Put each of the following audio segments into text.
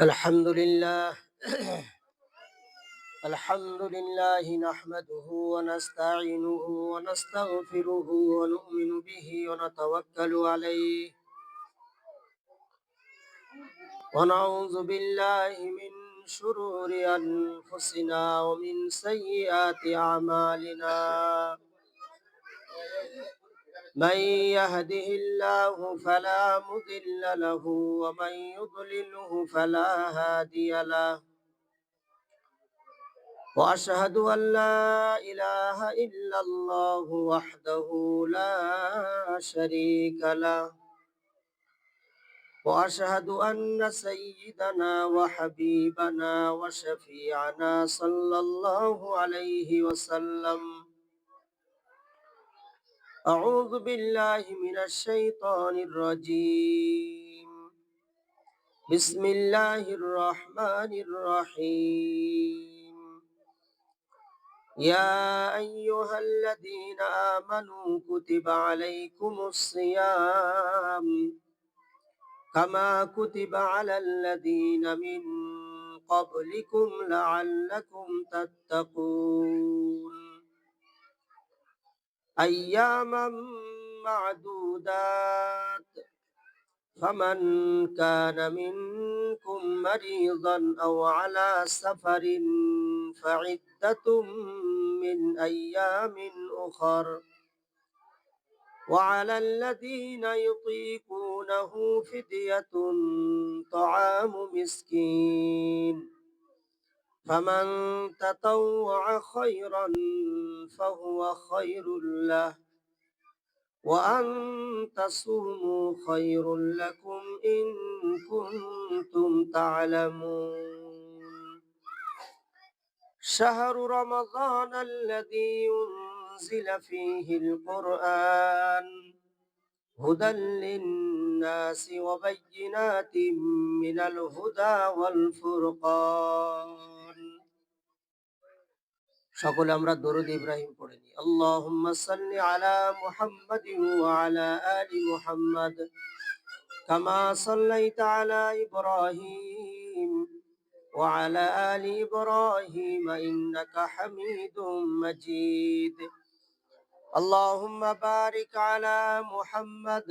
الحمد لله الحمد لله نحمده ونستعينه ونستغفره ونؤمن به ونتوكل عليه ونعوذ بالله من شرور أنفسنا ومن سيئات أعمالنا من يهده الله فلا مضل له ومن يضلله فلا هادي له وأشهد أن لا إله إلا الله وحده لا شريك له وأشهد أن سيدنا وحبيبنا وشفيعنا صلى الله عليه وسلم أعوذ بالله من الشيطان الرجيم بسم الله الرحمن الرحيم يا أيها الذين آمنوا كتب عليكم الصيام كما كتب على الذين من قبلكم لعلكم تتقون أياما معدودات فمن كان منكم مريضا أو على سفر فعدة من أيام أخر وعلى الذين يطيقونه فدية طعام مسكين فمن تطوع خيرا فهو خير له وأن تصوموا خير لكم إن كنتم تعلمون شهر رمضان الذي أنزل فيه القرآن هدى للناس وبينات من الهدى والفرقان সকলে আমরা দরুদ ইব্রাহিম পড়ে নিই আল্লাহুম্মা সাল্লি আলা মুহাম্মাদিন ওয়া আলা আলি মুহাম্মাদ কামা সাল্লাইতা আলা ইব্রাহিম ওয়া আলা আলি ইব্রাহিম ইন্নাকা হামিদুম মাজিদ আল্লাহুম্মা বারিক আলা মুহাম্মাদ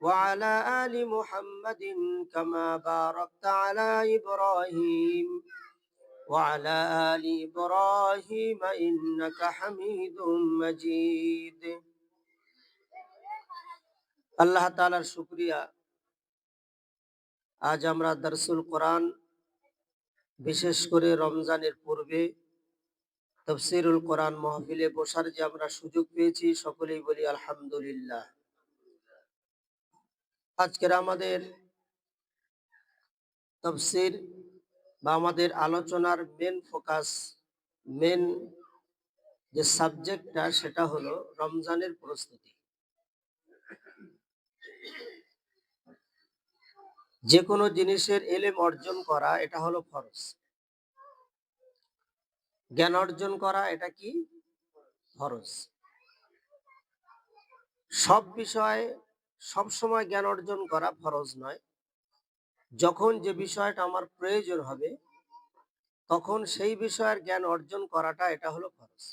ওয়া আলা আলি মুহাম্মাদিন কামা বারাকতা আলা ইব্রাহিম وعلى آل إبراهيم إنك حميد مجيد আল্লাহ তাআলার শুকরিয়া আজ আমরা দরসুল কোরআন বিশেষ করে রমজানের পূর্বে তাফসীরুল কোরআন মাহফিলে বসার যে আমরা সুযোগ পেয়েছি সকলেই বলি আলহামদুলিল্লাহ। আজকের আমাদের তাফসীর বা আমাদের আলোচনার মেন ফোকাস মেন যে সাবজেক্টটা সেটা হলো রমজানের প্রস্তুতি। যে কোনো জিনিসের ইলম অর্জন করা এটা হলো ফরজ, জ্ঞান অর্জন করা এটা কি ফরজ। সব বিষয়ে সব সময় জ্ঞান অর্জন করা ফরজ নয়। যখন যে বিষয়টা আমার প্রয়োজন হবে তখন সেই বিষয়ের জ্ঞান অর্জন করাটা এটা হলো ফরজ।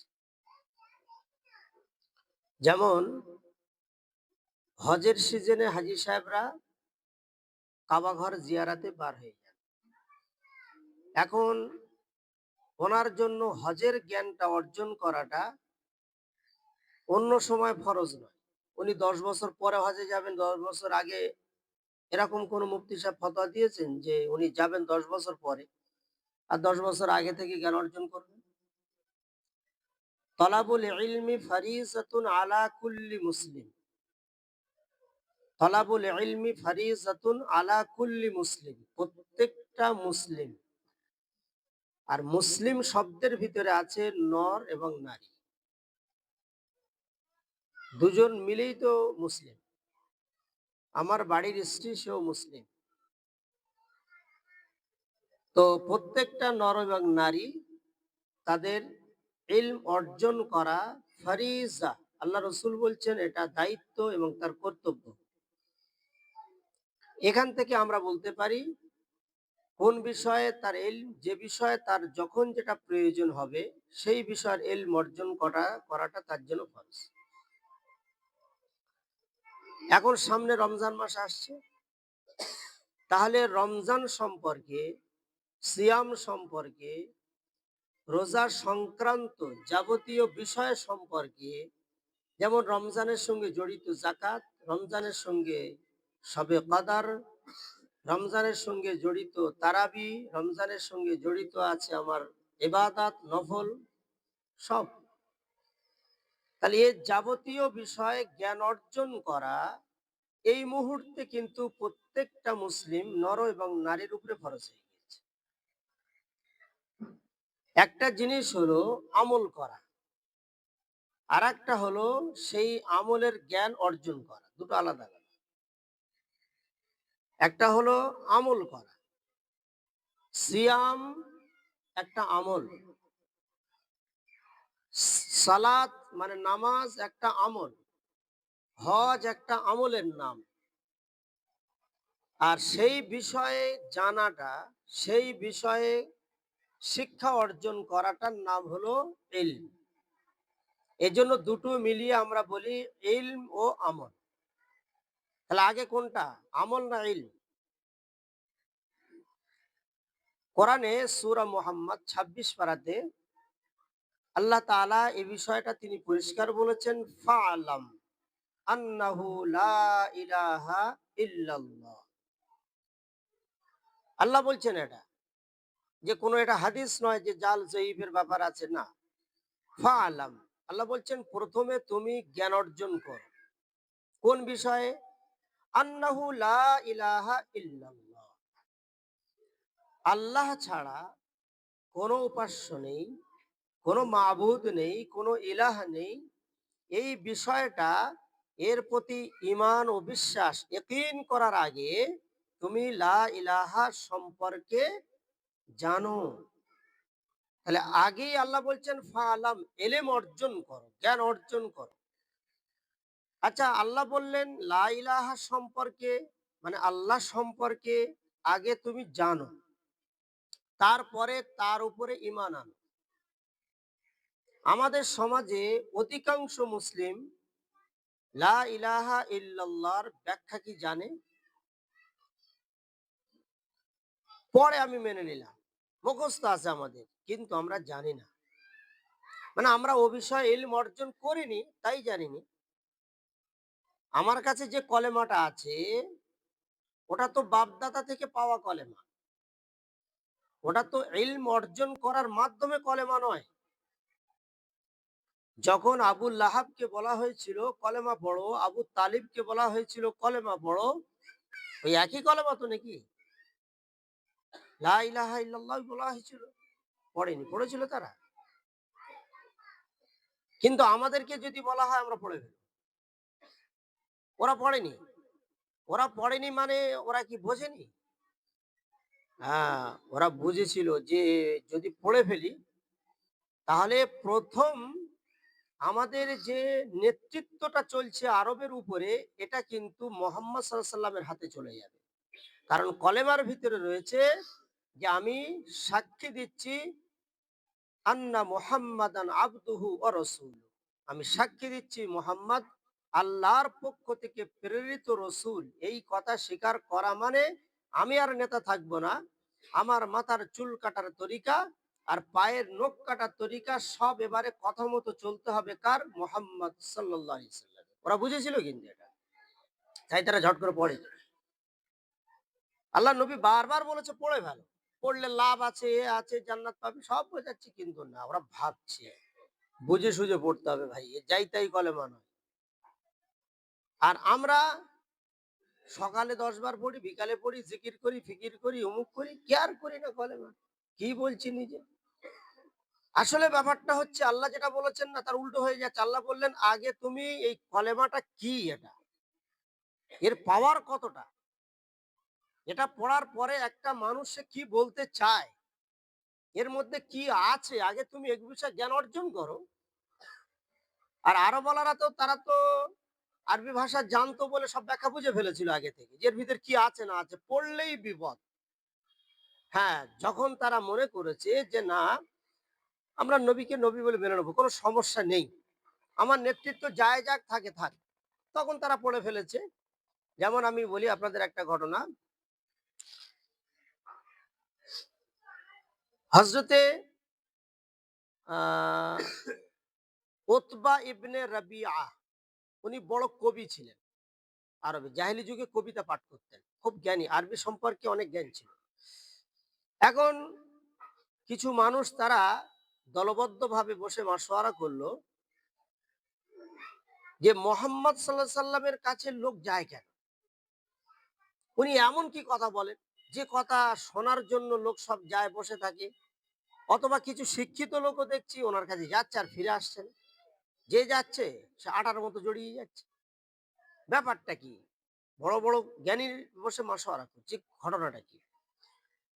যেমন হজের সিজনে হাজী সাহেবরা কাবা ঘর জিয়ারাতে বার হয়ে যান। এখন ওনার জন্য হজের জ্ঞানটা অর্জন করাটা অন্য সময় ফরজ নয়। উনি 10 বছর পরে হজে যাবেন, 10 বছর আগে এরকম কোন মুফতি সাহেব ফতোয়া দিয়েছেন যে উনি যাবেন 10 বছর পরে? আর 10 বছর আগে থেকে জ্ঞান অর্জন করবে। তলাবুল ইলমি ফারিজাতুন আলা কুল্লি মুসলিম। তলাবুল ইলমি ফারিজাতুন আলা কুল্লি মুসলিম, প্রত্যেকটা মুসলিম। আর মুসলিম শব্দের ভিতরে আছে নর এবং নারী, দুজন মিলেই তো মুসলিম। আমার বাড়ির স্ত্রী, সেও মুসলিম। তো প্রত্যেকটা নর এবং নারী তাদের ইলম অর্জন করা ফারিজা। আল্লাহ রসুল বলছেন এটা দায়িত্ব এবং তার কর্তব্য। এখান থেকে আমরা বলতে পারি কোন বিষয়ে তার ইলম, যে বিষয়ে তার যখন যেটা প্রয়োজন হবে সেই বিষয়ের ইলম অর্জন করাটা তার জন্য ফরজ। এখন সামনে রমজান মাস আসছে, তাহলে রমজান সম্পর্কে, সিয়াম সম্পর্কে, রোজা সংক্রান্ত যাবতীয় বিষয় সম্পর্কে, যেমন রমজানের সঙ্গে জড়িত যাকাত, রমজানের সঙ্গে শবে কদর, রমজানের সঙ্গে জড়িত তারাবি, রমজানের সঙ্গে জড়িত আছে আমার ইবাদত নফল সব। তাহলে এই যাবতীয় বিষয়ে জ্ঞান অর্জন করা এই মুহূর্তে কিন্তু প্রত্যেকটা মুসলিম নর এবং নারীর উপরে ফরজ হয়ে গেছে। একটা জিনিস হলো আমল করা, আর একটা হলো সেই আমলের জ্ঞান অর্জন করা, দুটো আলাদা আলাদা। একটা হলো আমল করা, সিয়াম একটা আমল, সালাত মানে নামাজ একটা আমল, হজ একটা আমলের নাম। আর সেই বিষয়ে জানাটা, সেই বিষয়ে শিক্ষা অর্জন করাটার নাম হলো ইলম। এজন্য দুটো মিলিয়ে আমরা বলি ইলম ও আমল। তাহলে আগে কোনটা, আমল না ইলম? কোরআনে সূরা মুহাম্মদ ২৬ পারাতে আল্লাহ তাআলা এই বিষয়টা তিনি পরিষ্কার বলেছেন, ফাআলাম আন্নাহু লা ইলাহা ইল্লাল্লাহ। আল্লাহ বলছেন এটা, যে কোনো এটা হাদিস নয় যে জাল জয়ীফের ব্যাপার আছে, না। ফাআলাম, আল্লাহ বলছেন প্রথমে তুমি জ্ঞান অর্জন করো। কোন বিষয়ে? আন্নাহু লা ইলাহা ইল্লাল্লাহ, আল্লাহ ছাড়া কোনো উপাস্য নেই, কোনো মাবুদ নেই, কোনো ইলাহ নেই। এই বিষয়টা, এর প্রতি ঈমান ও বিশ্বাস ইয়াকিন করার আগে তুমি লা ইলাহা সম্পর্কে জানো। তাহলে আগেই আল্লাহ বলছেন ফাআলাম, ইলম অর্জন করো, জ্ঞান অর্জন করো। আচ্ছা, আল্লাহ বললেন লা ইলাহা সম্পর্কে, মানে আল্লাহ সম্পর্কে আগে তুমি জানো, তারপরে তার উপরে ঈমান আনো। আমাদের সমাজে অধিকাংশ মুসলিম লা ইলাহা ইল্লাল্লাহর ব্যাখ্যা কি জানে? পরে আমি মেনে নিলাম, মুখস্থ আছে আমাদের, কিন্তু আমরা জানি না। মানে আমরা ও বিষয়ে ইলম অর্জন করিনি, তাই জানিনি। আমার কাছে যে কলেমাটা আছে ওটা তো বাপদাদা থেকে পাওয়া কলেমা, ওটা তো ইলম অর্জন করার মাধ্যমে কলেমা নয়। যখন আবু লাহাবকে বলা হয়েছিল কলেমা পড়ো, আবু তালিবকে বলা হয়েছিল কলেমা পড়ো, ওই একই কলেমা তো নাকি? লা ইলাহা ইল্লাল্লাহ বলা হয়েছিল, পড়েনি? পড়েছিল তারা। কিন্তু আমাদেরকে যদি বলা হয় আমরা পড়ে ফেলি। ওরা পড়েনি। ওরা পড়েনি মানে ওরা কি বোঝেনি? হ্যাঁ, ওরা বুঝেছিল যে যদি পড়ে ফেলি তাহলে প্রথম আমাদের যে নেতৃত্বটা চলছে আরবের উপরে, এটা কিন্তু মোহাম্মদ সাল্লাল্লাহু আলাইহি ওয়াসাল্লামের হাতে চলে যাবে। কারণ কলেমার ভিতরে রয়েছে যে আমি সাক্ষী দিচ্ছি আন্না মুহাম্মাদান আবদুহু ওয়া রাসূলুহু, আমি সাক্ষী দিচ্ছি মুহাম্মদ আল্লাহর পক্ষ থেকে প্রেরিত রসুল। এই কথা স্বীকার করা মানে আমি আর নেতা থাকবো না, আমার মাথার চুল কাটার তরিকা আর পায়ের নখ কাটার তরিকা সব এবারে কথা মতো চলতে হবে কার? মুহাম্মদ সাল্লাল্লাহু আলাইহি সাল্লাম। ওরা বুঝেছিল কিন্তু এটা, তাই তারা ঝট করে পড়ে। আল্লাহ নবী বারবার বলেছে পড়ে ফেলো। পড়লে লাভ আছে, এ আছে, জান্নাত পাবে, সব বোঝাচ্ছে, কিন্তু না, ওরা ভাবছে। বুঝে সুঝে পড়তে হবে ভাই, এ যাই তাই কলেমা নয়। আর আমরা সকালে 10 বার পড়ি, বিকালে পড়ি, জিকির করি, ফিকির করি, অমুক করি, কেয়ার করি না কলেমা কি বলছি নিজে। আসলে ব্যাপারটা হচ্ছে আল্লাহ যেটা বলেছেন না, তার উল্টো হয়ে যাচ্ছে। আল্লাহ বললেন, আগে তুমি এই কলেমাটা কি, এটা এর পাওয়ার কতটা, এটা পড়ার পরে একটা মানুষ সে কি বলতে চায়, এর মধ্যে কি আছে, আগে তুমি এক বিষয়ে জ্ঞান অর্জন করো। আর আরবওয়ালারা তো, তারা তো আরবি ভাষা জানতো বলে সব ব্যাখ্যা বুঝে ফেলেছিল আগে থেকে, যে এর ভিতরে কি আছে না আছে, পড়লেই বিপদ। হ্যাঁ, যখন তারা মনে করেছে যে না, আমরা নবীকে নবী বলে মেনে নেবো, কোনো সমস্যা নেই, আমার নেতৃত্ব যায় যাক, থাকে থাক, তখন তারা পড়ে ফেলেছে। যেমন আমি বলি আপনাদের একটা ঘটনা। হজরতে আহ উতবা ইবনে রাবিআ, উনি বড় কবি ছিলেন। আরবে জাহেলি যুগে কবিতা পাঠ করতেন, খুব জ্ঞানী, আরবি সম্পর্কে অনেক জ্ঞান ছিল। এখন কিছু মানুষ তারা দলবদ্ধভাবে বসে মাসওয়ারা করলো যে মোহাম্মদ সাল্লাল্লাহু সাল্লামের কাছে লোক যায় কেন, উনি এমন কি কথা বলেন যে কথা শোনার জন্য লোক সব যায়, বসে থাকে। অথবা কিছু শিক্ষিত লোকও দেখছি ওনার কাছে যাচ্ছে আর ফিরে আসছেন, যে যাচ্ছে সে আটার মতো জড়িয়ে যাচ্ছে। ব্যাপারটা কি? বড় বড় জ্ঞানীর বসে মাসওয়ারা করছে, ঘটনাটা কি?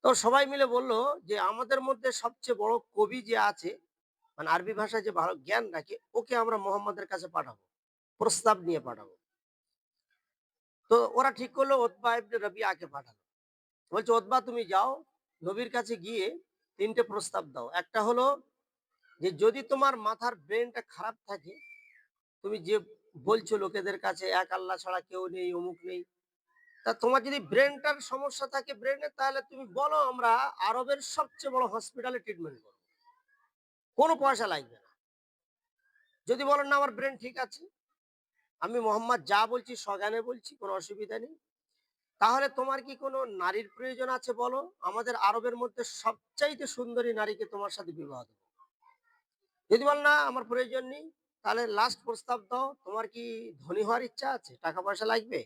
তো সবাই মিলে বলল যে আমাদের মধ্যে সবচেয়ে বড় কবি যে আছে, মানে আরবি ভাষায় যে ভালো জ্ঞান রাখে, ওকে আমরা মোহাম্মদের কাছে পাঠাবো, প্রস্তাব নিয়ে পাঠাবো। তো ওরা ঠিক করলো ওতবা ইবনে রবিআকে পাঠালো। বলছে, ওতবা তুমি যাও, নবীর কাছে গিয়ে 3টে প্রস্তাব দাও। একটা হলো যে যদি তোমার মাথার ব্রেনটা খারাপ থাকে, তুমি যে বলছো লোকেদের কাছে এক আল্লাহ ছাড়া কেউ নেই, অমুক নেই, তা তোমার যদি ব্রেনটার সমস্যা থাকে, ব্রেনের, তাহলে তুমি বলো, আমরা আরবের সবচেয়ে বড় হসপিটালে ট্রিটমেন্ট করবো, কোনো পয়সা লাগবে না। যদি বলেন না আমার ব্রেন ঠিক আছে, আমি মোহাম্মদ যা বলছি সজ্ঞানে বলছি, কোনো অসুবিধা নেই, তাহলে তোমার কি কোনো নারীর প্রয়োজন আছে বলো, আমাদের আরবের মধ্যে সবচাইতে সুন্দরী নারীকে তোমার সাথে বিবাহ দেবো। যদি বল না আমার প্রয়োজন নেই, তাহলে লাস্ট প্রস্তাব দাও, তোমার কি ধনী হওয়ার ইচ্ছা আছে, টাকা পয়সা লাগবে,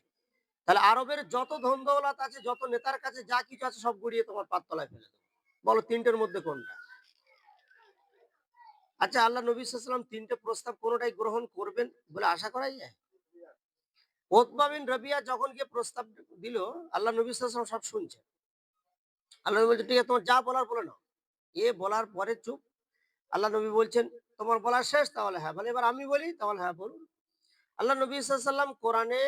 তাহলে আরবের যত ধন দৌলত আছে, যত নেতার কাছে যা কিছু আছে, সব গুড়িয়ে তোমার পাততলায় ফেলে দেবো। বলো 3টের মধ্যে কোনটা? আচ্ছা, আল্লাহ নবী সাল্লাল্লাহু আলাইহি ওয়াসাল্লাম 3টে প্রস্তাব কোনোটাই গ্রহণ করবেন বলে আশা করাই যায়? উতবা বিন রাবিয়া যখন গিয়ে প্রস্তাব দিল, আল্লাহ নবী সাল্লাল্লাহু আলাইহি ওয়াসাল্লাম সব শুনছেন। আল্লাহ নবী বলছেন, ঠিক আছে, তোমার যা বলার বলে নাও। এ বলার পরে চুপ। আল্লাহ নবী বলছেন, তোমার বলা শেষ? তাহলে হ্যাঁ। বলে, এবার আমি বলি? তাহলে হ্যাঁ বলুন। আল্লাহ নবী সাল্লাল্লাহু আলাইহি ওয়াসাল্লাম কোরআনে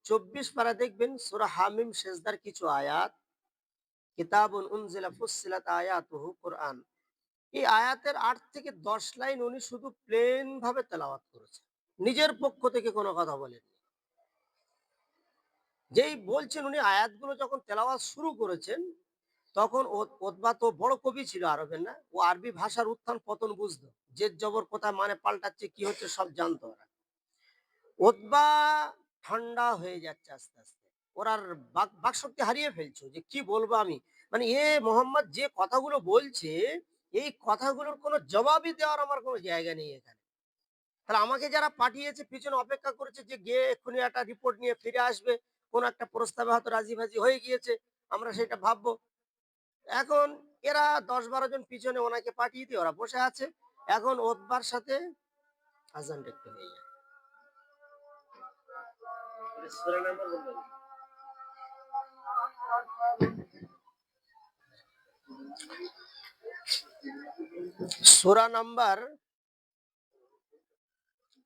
24 পারা দেখবেন, সূরা হামিম সেজদার কিছু আয়াত, কিতাবুন উনজিলা ফুসসিলাত আয়াতুহু কোরআন, এই আয়াতের 8 থেকে 10 লাইন উনি শুধু প্লেন ভাবে তেলাওয়াত করেছেন, নিজের পক্ষ থেকে কোনো কথা বলেননি। যেই বলছেন, উনি আয়াতগুলো যখন তেলাওয়াত শুরু করেছেন, তখন ওতবা তো বড় কবি ছিল আরবের, না, ও আরবি ভাষার উত্থান পতন বুঝতো, জেদ জবর কোথায় মানে পাল্টাচ্ছে, কি হচ্ছে, সব জানতো ওরা। ওতবা ঠান্ডা হয়ে যাচ্ছে আস্তে আস্তে, ওরা বাকশক্তি হারিয়ে ফেলছো, যে কি বলবো আমি, মানে মোহাম্মদ যে কথাগুলো বলছে, এই কথাগুলোর কোনো জবাবই দেওয়ার আমার কোনো জায়গা নেই এখানে। তাহলে আমাকে যারা পাঠিয়েছে, পিছনে অপেক্ষা করেছে যে গিয়ে এক্ষুনি একটা রিপোর্ট নিয়ে ফিরে আসবে, কোন একটা প্রস্তাবে হয়তো রাজি ভাজি হয়ে গিয়েছে, আমরা সেটা ভাববো। এখন এরা 10-12 জন পিছনে ওনাকে পাঠিয়ে দিয়ে ওরা বসে আছে। এখন ওতবার সাথে আজানটা একটু হয়ে যায়। সূরা নাম্বার বলবেন? সূরা নাম্বার,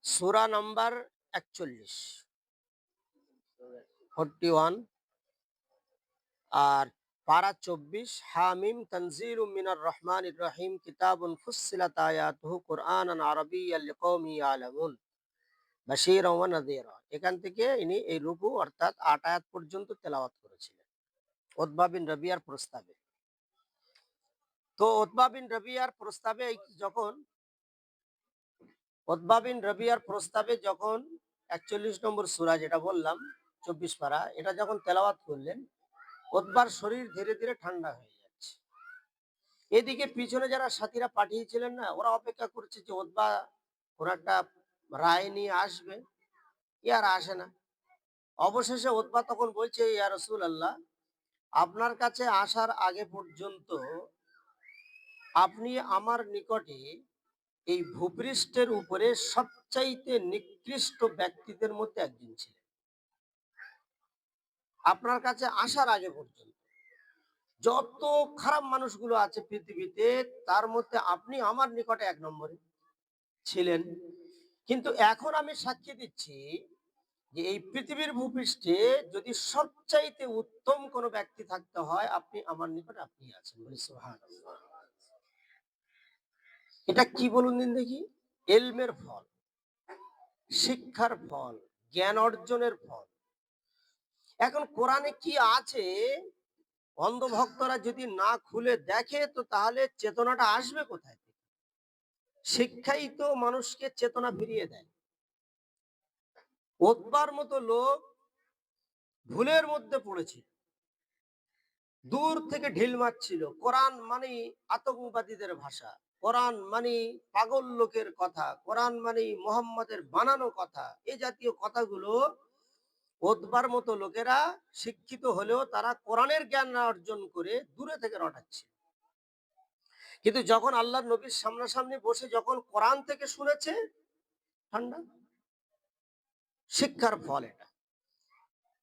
সূরা নাম্বার 41, 41, আর পারা 24, হামিম তানজিলুম মিনার রহমানির রহিম কিতাবুন ফুসসিলাত আয়াতুহু কুরআনান আরাবিয়্যান লিকওমি ইয়ালামুন বাশীরাও ওয়া নাযীরা। এখান থেকে ইনি এই রুকু অর্থাৎ 8 আয়াত পর্যন্ত তেলাওয়াত করেছিলেন উতবা বিন রাবিয়ার প্রস্তাবে। তো উতবা বিন রাবিয়ার প্রস্তাবে যখন, উতবা বিন রাবিয়ার প্রস্তাবে যখন 41 নম্বর সূরা যেটা বললাম, 24 পারা, এটা যখন তেলাওয়াত করলেন, উতবার শরীর ধীরে ধীরে ঠান্ডা হয়ে যাচ্ছে। এদিকে পিছনে যারা সাথীরা পাঠিয়েছিলেন না, ওরা অপেক্ষা করছে যে উতবা কোন একটা রায় নিয়ে আসবে, আর আসে না। অবশেষে উতবা তখন বলছে, ইয়া রাসূলুল্লাহ, আপনার কাছে আসার আগে পর্যন্ত আপনি আমার নিকটে এই ভূপৃষ্ঠের উপরে সবচাইতে নিকৃষ্ট ব্যক্তিদের মধ্যে একজন ছিলেন। আপনার কাছে আসার আগে পর্যন্ত যত খারাপ মানুষগুলো আছে পৃথিবীতে, তার মধ্যে আপনি আমার নিকটে ১ নম্বরে ছিলেন। কিন্তু এখন আমি সাক্ষী দিচ্ছি যে এই পৃথিবীর ভূপৃষ্ঠে যদি সবচাইতে উত্তম কোনো ব্যক্তি থাকতে হয়, আপনি আমার নিকটে আপনিই আছেন। বলি সুবহানাল্লাহ। এটা কি বলুন দিন দেখি? ইলমের ফল, শিক্ষার ফল, জ্ঞান অর্জনের ফল। এখন কোরআনে কি আছে অন্ধভক্তরা যদি না খুলে দেখে, তো তাহলে চেতনাটা আসবে কোথায় থেকে? শিক্ষাই তো মানুষকে চেতনা ফিরিয়ে দেয়। উতবার মতো লোক ভুলের মধ্যে পড়েছিল, দূর থেকে ঢিল মারছিল। কোরআন মানে আতঙ্কবাদীদের ভাষা, কোরআন মানে পাগল লোকের কথা, কোরআন মানে মোহাম্মদের বানানো কথা। এই জাতীয় কথাগুলো উতবার মতো লোকেরা শিক্ষিত হলেও তারা কোরআনের জ্ঞান না অর্জন করে দূরে থেকে রটাচ্ছে। কিন্তু যখন আল্লাহর নবীর সামনাসামনি বসে যখন কোরআন থেকে শুনেছে, ঠান্ডা। শিক্ষার ফল এটা।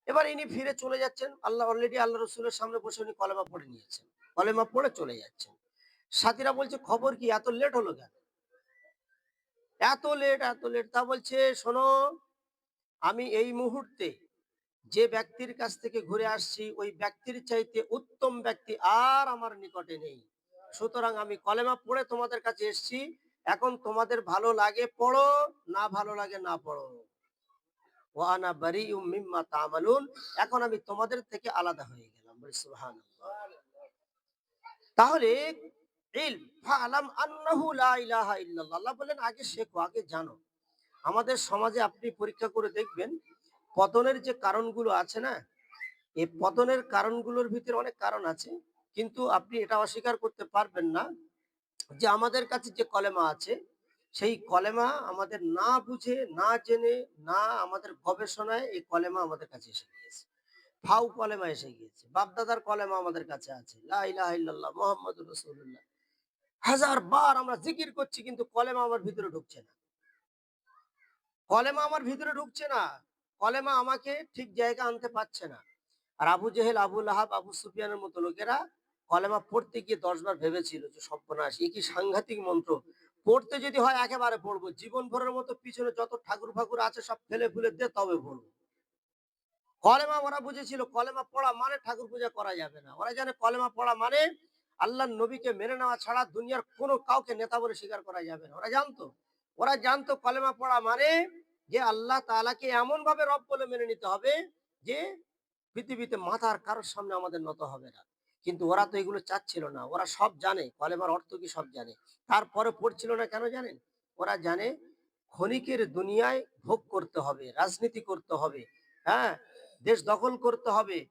এবার ইনি ফিরে চলে যাচ্ছেন। অলরেডি আল্লাহ রসুলের সামনে বসে উনি কলেমা পড়ে নিয়েছেন। কলেমা পড়ে চলে যাচ্ছেন। সাথীরা বলছে, খবর কি, এত লেট হলো কেন? এত লেট, এত লেট। তা বলছে, শোনো, আমি এই মুহূর্তে যে ব্যক্তির কাছ থেকে ঘুরে আসছি, ওই ব্যক্তির চাইতে উত্তম ব্যক্তি আর আমার নিকটে নেই। সুতরাং আমি কলেমা পড়ে তোমাদের কাছে এসছি। এখন তোমাদের ভালো লাগে পড়ো, না ভালো লাগে না পড়ো। ওয়া আনা বারিউম মিম্মা তা'মালুন। এখন আমি তোমাদের থেকে আলাদা হয়ে গেলাম। বলি সুবহানাল্লাহ। তাহলে ইলম, ফা'লাম আন্নাহু লা ইলাহা ইল্লাল্লাহ। আল্লাহ বললেন, আগে শেখো, আগে জানো। আমাদের সমাজে আপনি পরীক্ষা করে দেখবেন, পতনের যে কারণগুলো আছে না, এই পতনের কারণগুলোর ভিতরে অনেক কারণ আছে। কিন্তু আপনি এটা অস্বীকার করতে পারবেন না যে আমাদের কাছে যে কলেমা আছে, সেই কলেমা আমাদের না বুঝে, না জেনে, না আমাদের গবেষণায় এই কলেমা আমাদের কাছে এসে গিয়েছে। ফাউ কলেমা এসে গিয়েছে। বাপ-দাদার কলেমা আমাদের কাছে আছে। লা ইলাহা ইল্লাল্লাহ মুহাম্মাদুর রাসূলুল্লাহ। হাজার বার আমরা জিকির করছি, কিন্তু কলেমা আমার ভিতরে ঢুকছে না। কলেমা আমার ভিতরে ঢুকছে না। কলেমা আমাকে ঠিক জায়গায় আনতে পারছে না। আর আবু জেহেল, আবু লাহাব, আবু সুফিয়ানের মতো লোকেরা কলেমা পড়তে গিয়ে ১০ বার ভেবেছিল যে সর্বনাশ, এ কি সাংঘাতিক মন্ত্র। পড়তে যদি হয় একেবারে পড়বো। জীবন ভরের মতো পিছনে যত ঠাকুর-ফাকুর আছে সব ফেলে-ফুলে দে, তবে পড়বো। কলেমা ওরা বুঝেছিল, কলেমা পড়া মানে ঠাকুর পূজা করা যাবে না। ওরা জানে কলেমা পড়া মানে আল্লাহর নবীকে মেনে নেওয়া ছাড়া দুনিয়ার কোনো কাউকে নেতা বলে স্বীকার করা যাবে না। ওরা জানতো। ওরা জানতো কলেমা পড়া মানে যে আল্লাহ তাআলাকে এমন ভাবে রব বলে মেনে নিতে হবে যে পৃথিবীতে মাথার কারোর সামনে আমাদের নত হবে না। কিন্তু ওরা তো এগুলো চাচ্ছিল না। ওরা সব জানে, কলেমার অর্থ কি সব জানে। তারপরে পড়ছিল না কেন জানেন? ওরা জানে ক্ষণিকের দুনিয়ায় ভোগ করতে হবে, রাজনীতি করতে হবে। হ্যাঁ? দেশ দখল করতে হবে।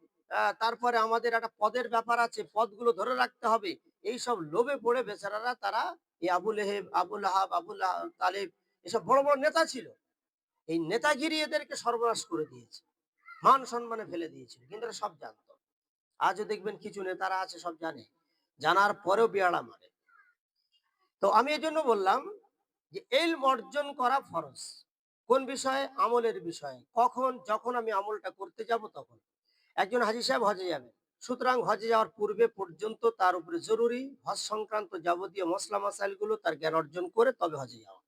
তারপরে আমাদের একটা পদের ব্যাপার আছে, পদগুলো ধরে রাখতে হবে। এইসব লোভে পড়ে বেচারারা তারা এই আবু লেহেব, আবু লাহাব, তালেব, এসব বড়, বড় নেতা ছিল। এই নেতাগিরি এদেরকে সর্বনাশ করে দিয়েছে। মান সম্মানে ফেলে দিয়েছিল। কিন্তু এরা সব জানতো। আজও দেখবেন কিছু নেতারা আছে সব জানে। জানার পরেও বেয়াড়া মারে। তো আমি এজন্য বললাম যে ইলম অর্জন করা ফরজ। কোন বিষয়ে? আমলের বিষয়ে। কখন? যখন আমি আমলটা করতে যাব তখন। একজন হাজী সাহেব হজে যাবেন। সুতরাং হজে যাওয়ার পূর্বে পর্যন্ত তার উপরে জরুরি হজ সংক্রান্ত যাবতীয় মসলা মাসাইল গুলো তার জ্ঞান অর্জন করে তবে হজে যাওয়া।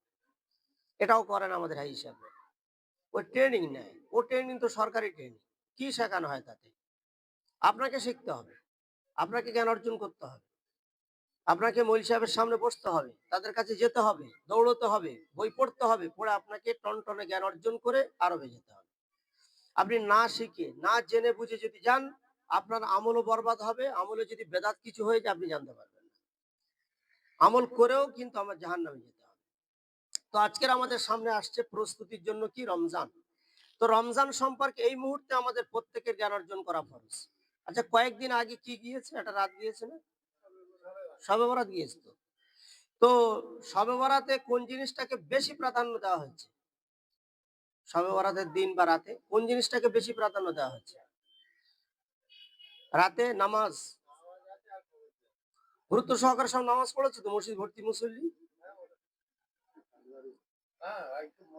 এটাও করেন আমাদের হাজী সাহেবরা। ওই ট্রেনিং নেয়। ও ট্রেনিং তো সরকারি ট্রেনিং। কি শেখানো হয় তাতে? আপনাকে শিখতে হবে। আপনাকে জ্ঞান অর্জন করতে হবে। আপনাকে মৌলভী সাহেবের সামনে বসতে হবে। তাদের কাছে যেতে হবে, দৌড়তে হবে, বই পড়তে হবে। পড়ে আপনাকে টনটনে জ্ঞান অর্জন করে আরবে যেতে হবে। আপনি না শিখে, না জেনে বুঝে যদি যান, আপনার আমলও বরবাদ হবে। আমলে যদি বেদাত কিছু হয়ে যায় আপনি জানতে পারবেন না। আমল করেও কিন্তু আমার জাহান্নামে যেতে হবে। তো আজকের আমাদের সামনে আসছে প্রস্তুতির জন্য কি? রমজান। তো রমজান সম্পর্কে এই মুহূর্তে আমাদের প্রত্যেকের জ্ঞান অর্জন করা ফরজ। আচ্ছা, কয়েকদিন আগে কি গিয়েছে? একটা রাত গিয়েছে না? শবে বরাত গিয়েছে তো। তো শবে বরাতে কোন জিনিসটাকে বেশি প্রাধান্য দেওয়া হয়েছে? শবে বরাতের দিন বা রাতে কোন জিনিসটাকে বেশি প্রাধান্য দেওয়া হয়েছে? রাতে নামাজ। গুরুত্ব সহকারে সব নামাজ পড়েছে তো মসজিদ ভর্তি মুসল্লি?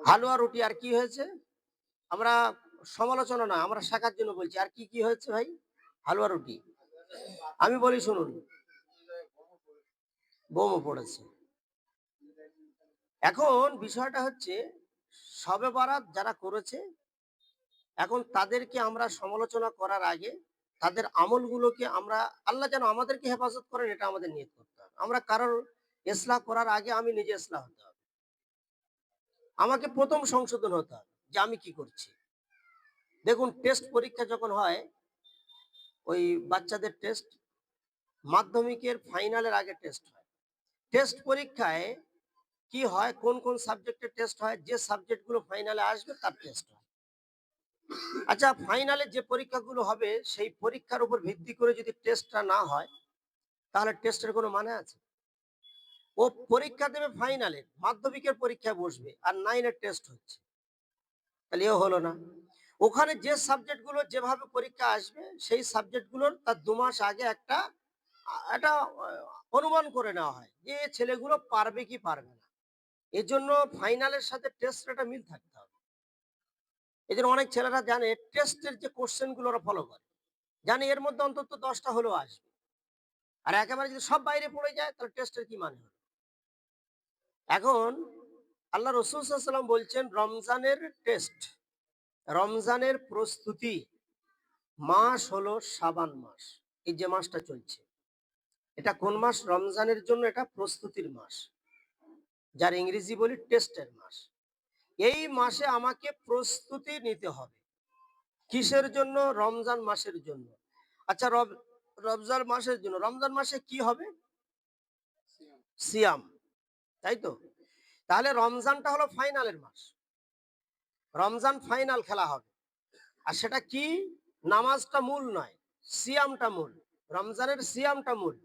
হালুয়া রুটি আর কি হয়েছে? আমরা সমালোচনা না, আমরা শেখার জন্য বলছি। আর কি হয়েছে ভাই? হালুয়া রুটি। আমি বলি শুনুন, বোমও পড়েছে। এখন বিষয়টা হচ্ছে শবে বরাত যারা করেছে, এখন তাদেরকে আমরা সমালোচনা করার আগে তাদের আমলগুলোকে আমরা, আল্লাহ যেন আমাদেরকে হেফাজত করেন এটা আমাদের নিয়ত করতে হবে। আমরা কারোর ইসলাহ করার আগে আমি নিজে ইসলাহ হতে হবে। আমাকে প্রথম সংশোধন হতে হবে যে আমি কি করছি। দেখুন, টেস্ট পরীক্ষা যখন হয়, ওই বাচ্চাদের টেস্ট, মাধ্যমিকের ফাইনালের আগে টেস্ট হয়। টেস্ট পরীক্ষায় কি হয়, কোন কোন সাবজেক্টের টেস্ট হয়, যে সাবজেক্ট গুলো ফাইনালে আসবে তার টেস্ট হয়। আচ্ছা, ফাইনালে যে পরীক্ষাগুলো হবে সেই পরীক্ষার উপর ভিত্তি করে যদি টেস্টটা না হয়, তাহলে টেস্টের কোনো মানে আছে? ও পরীক্ষা দেবে ফাইনালে, মাধ্যমিকের পরীক্ষায় বসবে আর 9 এর টেস্ট হচ্ছে, তাহলে এও হলো না। ওখানে যে সাবজেক্ট গুলো যেভাবে পরীক্ষা আসবে সেই সাবজেক্ট গুলোর তার 2 মাস আগে একটা অনুমান করে নেওয়া হয় যে ছেলেগুলো পারবে কি পারবে না। এজন্য ফাইনালের সাথে টেস্টের একটা মিল থাকতে হবে। এজন্য অনেক ছেলেরা জানে টেস্টের যে কোশ্চেন গুলো ওরা ফলো করে, জানে এর মধ্যে অন্তত 10টা হলেও আসবে। আর একেবারে যদি সব বাইরে পড়ে যায় তাহলে টেস্টের কি মানে হলো? এখন আল্লাহ রসুল সাল্লাল্লাহু আলাইহি ওয়াসাল্লাম বলছেন রমজানের টেস্ট, রমজানের প্রস্তুতি মাস হলো শাবান মাস। এই যে মাসটা চলছে, এটা কোন মাস? রমজানের জন্য এটা প্রস্তুতির মাস, যার ইংরেজি বলি টেস্টের মাস। এই মাসে আমাকে প্রস্তুতি নিতে হবে। কিসের জন্য? রমজান মাসের জন্য। আচ্ছা, রমজান মাসের জন্য, রমজান মাসে কি হবে? সিয়াম, তাই তো? তাহলে রমজানটা হলো ফাইনালের মাস, রমজান ফাইনাল খেলা হবে। আর সেটা কি? নামাজটা মূল নয়, সিয়ামটা মূল। রমজানের সিয়ামটা মূল।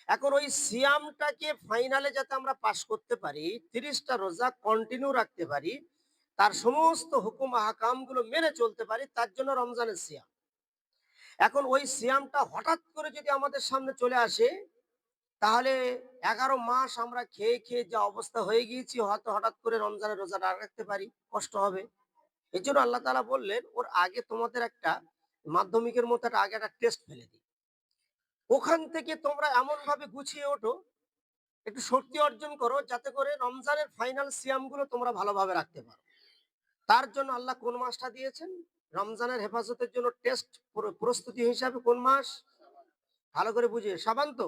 এখন ওই সিয়ামটাকে ফাইনালে যাতে আমরা পাস করতে পারি, 30টা রোজা কন্টিনিউ রাখতে পারি, তার সমস্ত হুকুম আহকাম গুলো মেনে চলতে পারি, তার জন্য রমজানের সিয়াম। এখন ওই সিয়ামটা হঠাৎ করে যদি আমাদের সামনে চলে আসে, তাহলে 11 মাস আমরা খেয়ে খেয়ে যা অবস্থা হয়ে গিয়েছি, হয়তো হঠাৎ করে রমজানের রোজা না রাখতে পারি, কষ্ট হবে। এই জন্য আল্লাহ তাআলা বললেন ওর আগে তোমাদের একটা মাধ্যমিকের মতো আগে একটা টেস্ট ফেলে দিই। ওখান থেকে তোমরা এমন ভাবে গুছিয়ে ওঠো, একটু শক্তি অর্জন করো, যাতে করে রমজানের ফাইনাল সিয়াম গুলো তোমরা ভালোভাবে রাখতে পারো। তার জন্য আল্লাহ কোন মাসটা দিয়েছেন? রমজানের হেফাজতের জন্য টেস্ট প্রস্তুতি হিসাবে কোন মাস? ভালো করে বুঝিয়ে, শাবান তো।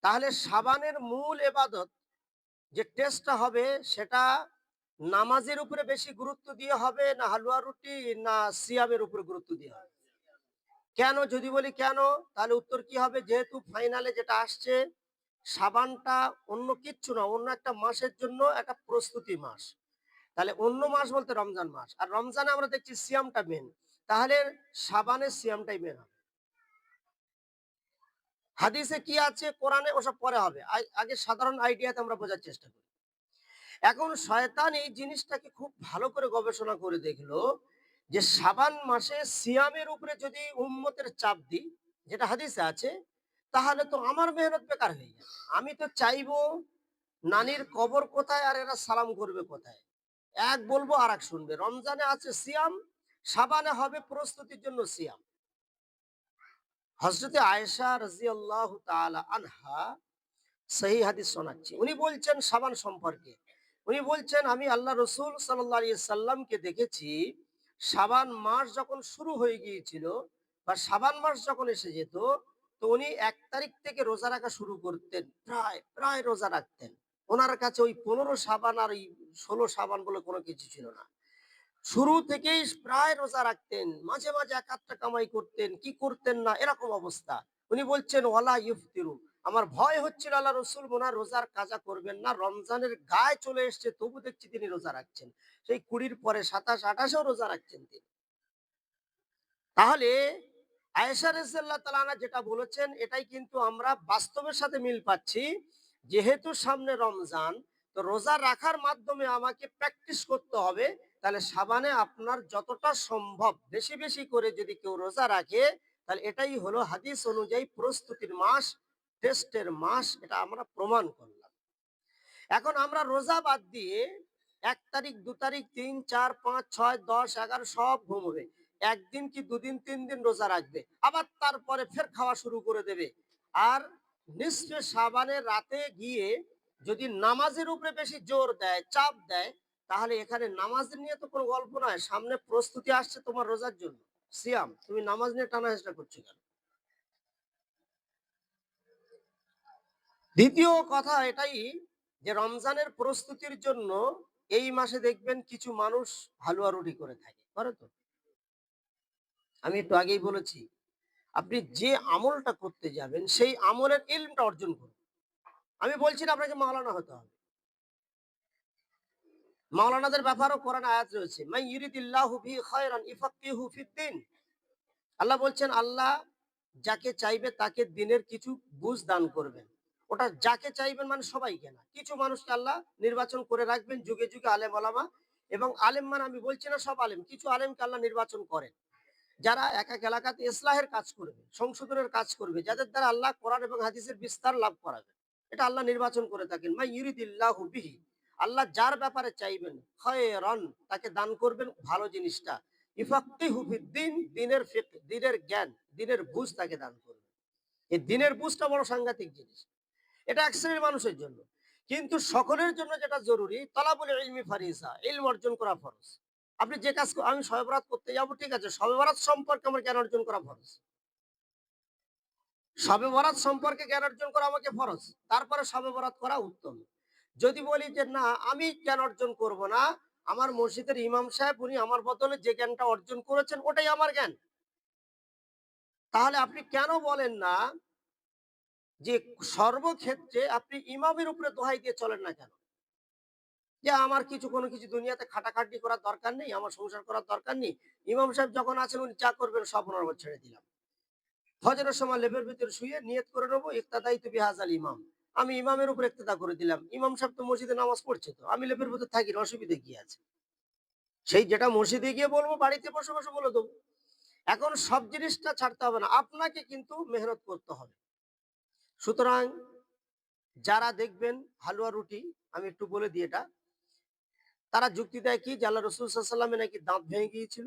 তাহলে শাবানের মূল এবাদত যে টেস্টটা হবে, সেটা নামাজের উপরে বেশি গুরুত্ব দিয়ে হবে না হালুয়া রুটি না সিয়ামের উপরে গুরুত্ব দিয়ে হবে? কেন? যদি বলি কেন, তাহলে উত্তর কি হবে? যেহেতু ফাইনালে যেটা আসছে সাবানটা অন্য কিচ্ছু না, অন্য একটা মাসের জন্য একটা প্রস্তুতি মাস। তাহলে অন্য মাস বলতে রমজান মাস, আর রমজানে আমরা দেখছি সিয়ামটা মেন, তাহলে সাবানের সিয়ামটাই মেন হবে। হাদিসে কি আছে, কোরআনে ওসব পরে হবে, আগে সাধারণ আইডিয়াতে আমরা বোঝার চেষ্টা করি। এখন শয়তান এই জিনিসটাকে খুব ভালো করে গবেষণা করে দেখলো যে শাবান মাসে সিয়ামের উপরে যদি উম্মতের চাপ দিই, যেটা হাদিসে আছে, তাহলে তো আমার মেহনত বেকার হয়ে যাবে। আমি তো চাইবো নানির কবর কোথায় আর এরা সালাম করবে কোথায়, এক বলবো আর এক শুনবে। রমজানে আছে সিয়াম, শাবানে হবে প্রস্তুতির জন্য সিয়াম। হযরতে আয়েশা রাদিয়াল্লাহু তাআলা আনহা সহি হাদিস শোনাচ্ছি, উনি বলছেন শাবান সম্পর্কে, উনি বলছেন আমি আল্লাহ রসুল সাল্লাল্লাহু আলাইহি সাল্লামকে দেখেছি শাবান মাস যখন শুরু হয়ে গিয়েছিল বা শাবান মাস যখন এসে যেত, তো উনি 1 তারিখ থেকে রোজা রাখা শুরু করতেন, প্রায় প্রায় রোজা রাখতেন। ওনার কাছে ওই 15 শাবান আর ওই 16 শাবান বলে কোনো কিছু ছিল না। শুরু থেকেই প্রায় রোজা রাখতেন, মাঝে মাঝে এক আধটা কামাই করতেন, কি করতেন না এরকম অবস্থা। উনি বলছেন ওয়ালা ইফতিরু, আমার ভয় হচ্ছিল আল্লাহ রসুল ওনার রোজার কাজা করবেন না, রমজানের গায়ে চলে এসছে তবু দেখছি তিনি রোজা রাখছেন। সেই 20-র পরে 27-28-এও রোজা রাখছেন তিনি। তাহলে আয়েশা রাদিয়াল্লাহু তাআলা আনহা যেটা বলেছেন এটাই কিন্তু আমরা বাস্তবের সাথে মিল পাচ্ছি। যেহেতু সামনে রমজান, তো রোজা রাখার মাধ্যমে আমাকে প্র্যাকটিস করতে হবে। তাহলে সাবানে আপনার যতটা সম্ভব বেশি, বেশি করে যদি কেউ রোজা রাখে, তাহলে এটাই হলো হাদিস অনুযায়ী প্রস্তুতির মাস, টেস্টের মাস। এটা আমরা প্রমাণ করলাম। এখন আমরা রোজা বাদ দিয়ে ১ তারিখ, ২ তারিখ, ৩, ৪, ৫, ৬, ১০, ১১ সব ঘুমোবে। ১ দিন কি ২ দিন, ৩ দিন রোজা রাখবে। আবার তারপরে ফের খাওয়া শুরু করে দেবে। আর নিসফে শাবানের রাতে গিয়ে যদি নামাজের উপরে বেশি জোর দেয়, চাপ দেয়, তাহলে এখানে নামাজ নিয়ে তো কোনো গল্প নয়। সামনে প্রস্তুতি আসছে তোমার রোজার জন্য। সিয়াম, তুমি নামাজ নিয়ে টানাহেঁচড়া করছো কেন? দ্বিতীয় কথা এটাই যে রমজানের প্রস্তুতির জন্য এই মাসে দেখবেন কিছু মানুষ হালুয়া রুটি করে থাকে, করে তো? আমি একটু আগেই বলেছি, আপনি যে আমলটা করতে যাবেন সেই আমলের ইলমটা অর্জন করুন। আমি বলছি না আপনাকে মাওলানা হতে হবে। মাওলানাদের ব্যাপারেও কোরআন আয়াত রয়েছে, মান ইউরিদিল্লাহু বিহি খায়রান ইফাক্কিহু ফিদ্দিন। আল্লাহ বলছেন, আল্লাহ যাকে চাইবে তাকে দিনের কিছু বুঝ দান করবেন। ওটা যাকে চাইবেন মানে সবাইকে না। কিছু মানুষকে আল্লাহ নির্বাচন করে রাখবেন যুগে, যুগে আলেম ওলামা। এবং আলেম মানে আমি বলছি না সব আলেম, কিছু আলেমকে আল্লাহ নির্বাচন করেন। যারা এক, এক এলাকাতে ইসলাহের কাজ করবে, সংশোধনের কাজ করবে, যাদের দ্বারা আল্লাহ কোরআন এবং হাদিসের বিস্তার লাভ করাবে। এটা আল্লাহ নির্বাচন করে থাকেন। মা ইউরিদিল্লাহু বিহি, আল্লাহ যার ব্যাপারে চাইবেন খায়রান, তাকে দান করবেন ভালো জিনিসটা। ইফাক্কিহু ফিদ্দিন, দ্বীনের ফিকহ, দ্বীনের জ্ঞান, দ্বীনের বুঝ তাকে দান করবেন। এই দ্বীনের বুঝটা বড় সাংঘাতিক জিনিস। এটা এক শ্রেণীর মানুষের জন্য। কিন্তু সকলের জন্য যেটা জরুরি, তলাবুল ইলমি ফারিজা, ইলম অর্জন করা ফরজ। আপনি যে কাজ আমি শবে বরাত করতে যাব, ঠিক আছে, শবে বরাত সম্পর্কে আমার জ্ঞান অর্জন করা ফরজ। শবে বরাত সম্পর্কে জ্ঞান অর্জন করা আমাকে ফরজ। তারপরে শবে বরাত করা উত্তম। যদি বলি যে না আমি জ্ঞান অর্জন করব না, আমার মসজিদের ইমাম সাহেব উনি আমার বদলে যে জ্ঞানটা অর্জন করেছেন ওটাই আমার জ্ঞান। তাহলে আপনি কেন বলেন না যে সর্বক্ষেত্রে আপনি ইমামের উপরে দোহাই দিয়ে চলেন না কেন? যে আমার কোনো কিছু দুনিয়াতে খাটাখাটনি করার দরকার নেই, আমার সংসার করার দরকার নেই। ইমাম সাহেব যখন আছেন উনি যা করবেন সব ওনার উপর ছেড়ে দিলাম। ফজরের সময় লেপের ভিতরে শুয়ে নিয়ত করে নেবো, ইক্তাদাইতু বিহাযাল ইমাম। আমি ইমামের উপর ইক্তেদা করে দিলাম। ইমাম সাহেব তো মসজিদে নামাজ পড়ছে, তো আমি লেপের ভিতর থাকি, অসুবিধা কি আছে? সেই যেটা মসজিদে গিয়ে বলবো বাড়িতে বসে, বসে বলে দেবো। এখন সব জিনিসটা ছাড়তে হবে না। আপনাকে কিন্তু মেহনত করতে হবে। সুতরাং যারা দেখবেন হালুয়া রুটি, আমি একটু বলে দিই এটা। তারা যুক্তি দেয় কি যে আল্লাহ রাসূল সাল্লাল্লাহু আলাইহি ওয়াসাল্লামের নাকি দাঁত ভেঙে গিয়েছিল।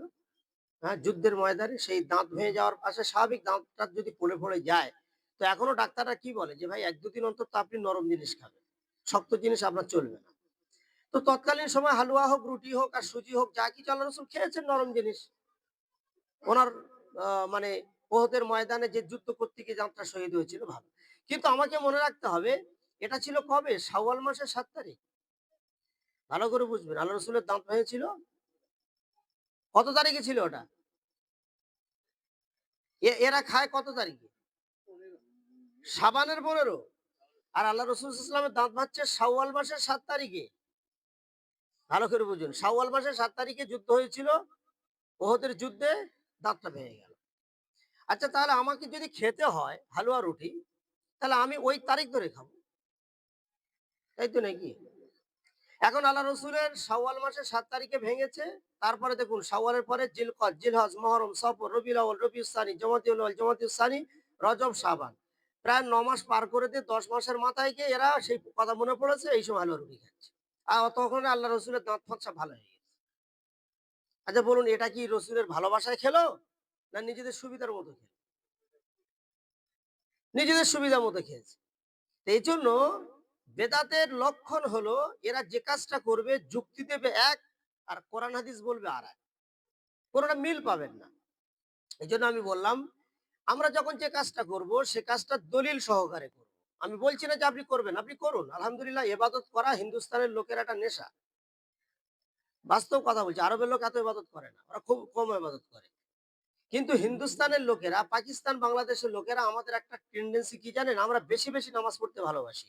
হ্যাঁ, যুদ্ধের ময়দানে সেই দাঁত ভেঙে যাওয়ার পাশে স্বাভাবিক দাঁতটা যদি পড়ে, পড়ে যায়, তো এখনো ডাক্তাররা কি বলে যে ভাই ১-২ দিন অন্তত আপনি নরম জিনিস খাবেন। শক্ত জিনিস আপনার চলবে না। তো তৎকালীন সময় হালুয়া হোক, রুটি হোক আর সুজি হোক যা কিছু আল্লাহ রাসূল খেয়েছেন নরম জিনিস। ওনার মানে ওহদের ময়দানে যে যুদ্ধ করতে গিয়ে দাঁতটা শহীদ হয়েছিল ভালো। কিন্তু আমাকে মনে রাখতে হবে এটা ছিল কবে? শাওয়াল মাসের ৭ তারিখ। ভালো করে বুঝবেন। আল্লাহ রাসূলের দাঁত ভেঙেছিল কত তারিখে ছিল ওটা? এরা খায় কত তারিখে? শাবানের ১৫। আর আল্লাহ রসুল ইসলামের দাঁত ভাঙছে শাওয়াল মাসের ৭ তারিখে। ভালো করে বুঝুন। শাওয়াল মাসের ৭ তারিখে যুদ্ধ হয়েছিল। ওহদের যুদ্ধে দাঁতটা ভেঙে গেল। আচ্ছা তাহলে আমাকে যদি খেতে হয় হালুয়া রুটি, তাহলে আমি ওই তারিখ ধরে খাবো। তাই তো নাকি? এখন আল্লাহ রসুলের শাওয়াল মাসের ৭ তারিখে ভেঙেছে। তারপরে দেখুন শাওয়ালের পরে জিলকদ, জিলহজ, মহরম, সফর, রবিউল আউয়াল, রবিউস সানি, জমাদিউল আউয়াল, জমাদিউস সানি, রজব, শাবান। প্রায় ৯ মাস পার করে দিয়ে ১০ মাসের মাথায় গিয়ে এরা সেই কথা মনে পড়েছে এই সময় হালুয়া রুটি খাচ্ছে। তখন আল্লাহ রসুলের দাঁত ফাঁত সব ভালো হয়ে গেছে। আচ্ছা বলুন এটা কি রসুলের ভালোবাসায় খেলো? না নিজেদের সুবিধার মতো খেলো? নিজেদের সুবিধা মতো খেয়েছে। তো এইজন্য বেদাতের লক্ষণ হলো এরা যে কাজটা করবে যুক্তি দেবে এক, আর কোরআন হাদিস বলবে আরেক। কোনটা মিল পাবেন না। এইজন্য আমি বললাম আমরা যখন যে কাজটা করব সে কাজটা দলিল সহকারে করব। আমি বলছি না যে আপনি করবেন, আপনি করুন। আলহামদুলিল্লাহ ইবাদত করা হিন্দুস্তানের লোকের একটা নেশা। বাস্তব কথা বলছি। আরবের লোক এত ইবাদত করে না। ওরা খুব কম ইবাদত করে। কিন্তু হিন্দুস্তানের লোকেরা, পাকিস্তান, বাংলাদেশের লোকেরা আমাদের একটা টেনডেন্সি কি জানেন? আমরা বেশি, বেশি নামাজ পড়তে ভালোবাসি।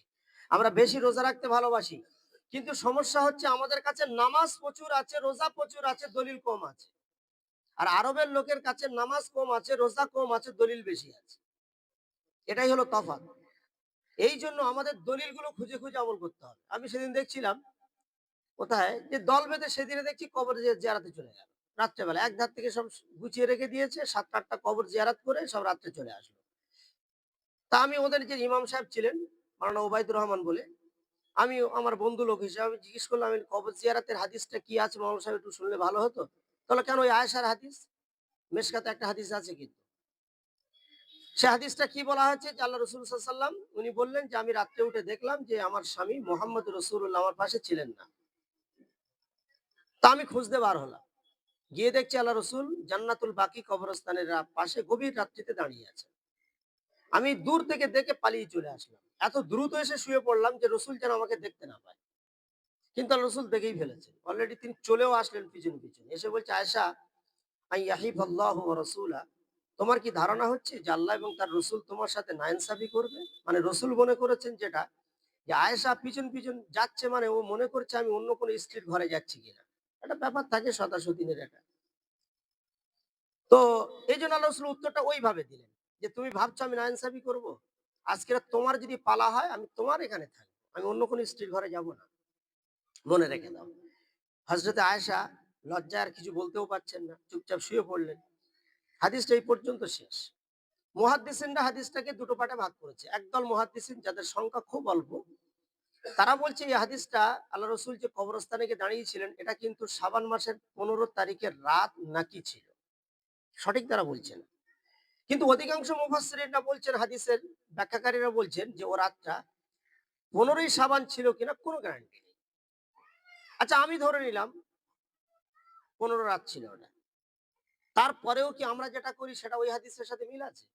আমরা বেশি রোজা রাখতে ভালোবাসি। কিন্তু সমস্যা হচ্ছে আমাদের কাছে নামাজ প্রচুর আছে, রোজা প্রচুর আছে, দলিল কম আছে। আর আরবের লোকের কাছে নামাজ কম আছে, রোজা কম আছে, দলিল বেশি আছে। এটাই হলো তফাৎ। এই জন্য আমাদের দলিলগুলো খুঁজে খুঁজে আমল করতে হবে। আমি সেদিন দেখছিলাম কোথায় যে দল বেঁধে সেদিনে দেখছি কবর জিয়ারাতে চলে গেল রাত্রেবেলা। এক ধার থেকে সব গুছিয়ে রেখে দিয়েছে, ৭-৮টা কবর জিয়ারাত করে সব রাত্রে চলে আসলো। তা আমি ওদের যে ইমাম সাহেব ছিলেন মাওলানা ওবায়দুর রহমান বলে, আমি আমার বন্ধু লোক হিসেবে আমি জিজ্ঞেস করলাম, আমি কবর জিয়ারাতের হাদিসটা কি আছে মাওলানা সাহেব, একটু শুনলে ভালো হতো। তাহলে কেন, ওই আয়েশার হাদিস, মেশকাতে একটা হাদিস আছে কিন্তু। সে হাদিসটা কি বলা হয়েছে যে আল্লাহ রসুল সাল্লাম উনি বললেন যে আমি রাত্রে উঠে দেখলাম যে আমার স্বামী মোহাম্মদ রসুল্লাহ আমার পাশে ছিলেন না। তা আমি খুঁজতে বার হলাম, গিয়ে দেখছি আল্লাহ রসুল জান্নাতুল বাকি কবরস্থানের পাশে গভীর রাত্রিতে দাঁড়িয়ে আছে। আমি দূর থেকে দেখে পালিয়ে চলে আসলাম, এত দ্রুত এসে শুয়ে পড়লাম যে রসুল যেন আমাকে দেখতে না পায়। কিন্তু আল্লাহ রসুল দেখেই ফেলেছেন, অলরেডি তিনি চলেও আসলেন পিছনে পিছনে এসে বলছে, আয়েশা আইয়াহিফাল্লাহু ওয়া রাসূলা, তোমার কি ধারণা হচ্ছে যে আল্লাহ এবং তার রসুল তোমার সাথে নাইনসাফি করবে? মানে রসুল মনে করেছেন যেটা, যে আয়েশা পিছন পিছন যাচ্ছে, মানে ও মনে করছে আমি অন্য কোনো স্ত্রীর ঘরে যাচ্ছি কিনা। একটা ব্যাপার থাকে শতাশতিনের একটা। তো এই জন্য আল্লাহ রসুল উত্তরটা ওইভাবে দিলেন যে তুমি ভাবছো আমি নাইনসাফি করব? আজকে তোমার যদি পালা হয় আমি তোমার এখানে থাকবো, আমি অন্য কোনো স্ত্রীর ঘরে যাব না, মনে রেখে দাও। হযরতে আয়েশা লজ্জায় আর কিছু বলতেও পারছেন না, চুপচাপ শুয়ে পড়লেন। হাদিসটা এই পর্যন্ত শেষ। মুহাদ্দিসিনরা হাদিসটাকে দুটো পার্টে ভাগ করেছে। একদল মুহাদ্দিসিন যাদের সংখ্যা খুব অল্প, তারা বলছে এই হাদিসটা আল্লাহ রসুল যে কবরস্থানে গিয়ে দাঁড়িয়েছিলেন এটা কিন্তু শাবান মাসের ১৫ তারিখের রাত নাকি ছিল, সঠিক তারা বলছে না। কিন্তু অধিকাংশ মুফাসসিরিনরা বলছেন, হাদিসের ব্যাখ্যাকারীরা বলছেন যে ও রাতটা ১৫ই শাবান ছিল কিনা কোনো গ্যারান্টি নেই। আচ্ছা আমি ধরে নিলাম ১৫ রাত ছিল ওটা। তারপরেও কি আমরা যেটা করি সেটা ওই হাদিসের সাথে মিল আছে?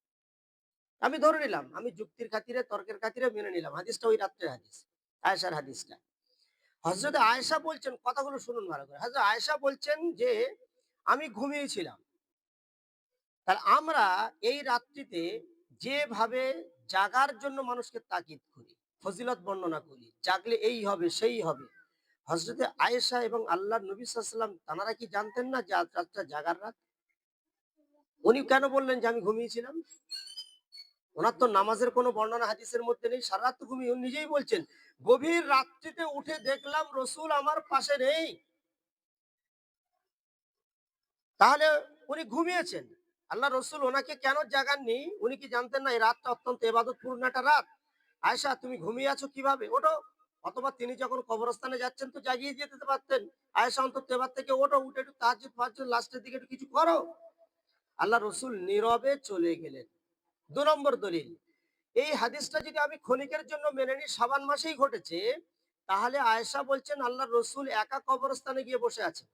আমি ধরে নিলাম, আমি যুক্তির খাতিরে তর্কের খাতিরে মেনে নিলাম হাদিসটা ওই রাত্রের হাদিস, আয়েশার হাদিসটা। হযরত আয়েশা বলছেন, কথাগুলো শুনুন ভালো করে। হযরত আয়েশা বলছেন যে আমি ঘুমিয়েছিলাম। তাহলে আমরা এই রাত্রিতে যেভাবে জাগার জন্য মানুষকে তাকিদ করি, ফজিলত বর্ণনা করি, জাগলে এই হবে সেই হবে, হযরতে আয়েশা এবং আল্লাহর নবী সাল্লাল্লাহু আলাইহি ওয়াসাল্লাম তানারা কি জানতেন না যে আজ রাতটা জাগার রাত? উনি কেন বললেন যে আমি ঘুমিয়েছিলাম? ওনার তো নামাজের কোনো বর্ণনা হাদিসের মধ্যে নেই, সারা রাত তো ঘুমিয়ে, উনি নিজেই বলছেন গভীর রাত্রিতে উঠে দেখলাম রসুল আমার পাশে নেই। তাহলে উনি ঘুমিয়েছেন। আল্লাহ রসুল ওনাকে কেন জাগাননি? উনি কি জানতেন না এই রাতটা অত্যন্ত ইবাদতপূর্ণ একটা রাত? আয়েশা তুমি ঘুমিয়ে আছো কিভাবে? ওঠো। অথবা তিনি যখন কবরস্থানে যাচ্ছেন তো জাগিয়ে যেতে পারতেন। আয়েশা অন্তত এবার থেকে ওঠো, উঠে একটু তাহাজ্জুদ ফাহাজ্জুদ লাস্টের দিকে একটু কিছু করো। আল্লাহ রসুল নীরবে চলে গেলেন। ২ নম্বর দলিল, এই হাদিসটা যদি আমি ক্ষণিকের জন্য মেনে নিই শাবান মাসেই ঘটেছে, তাহলে আয়েশা বলছেন আল্লাহর রসুল একা কবরস্থানে গিয়ে বসে আছেন।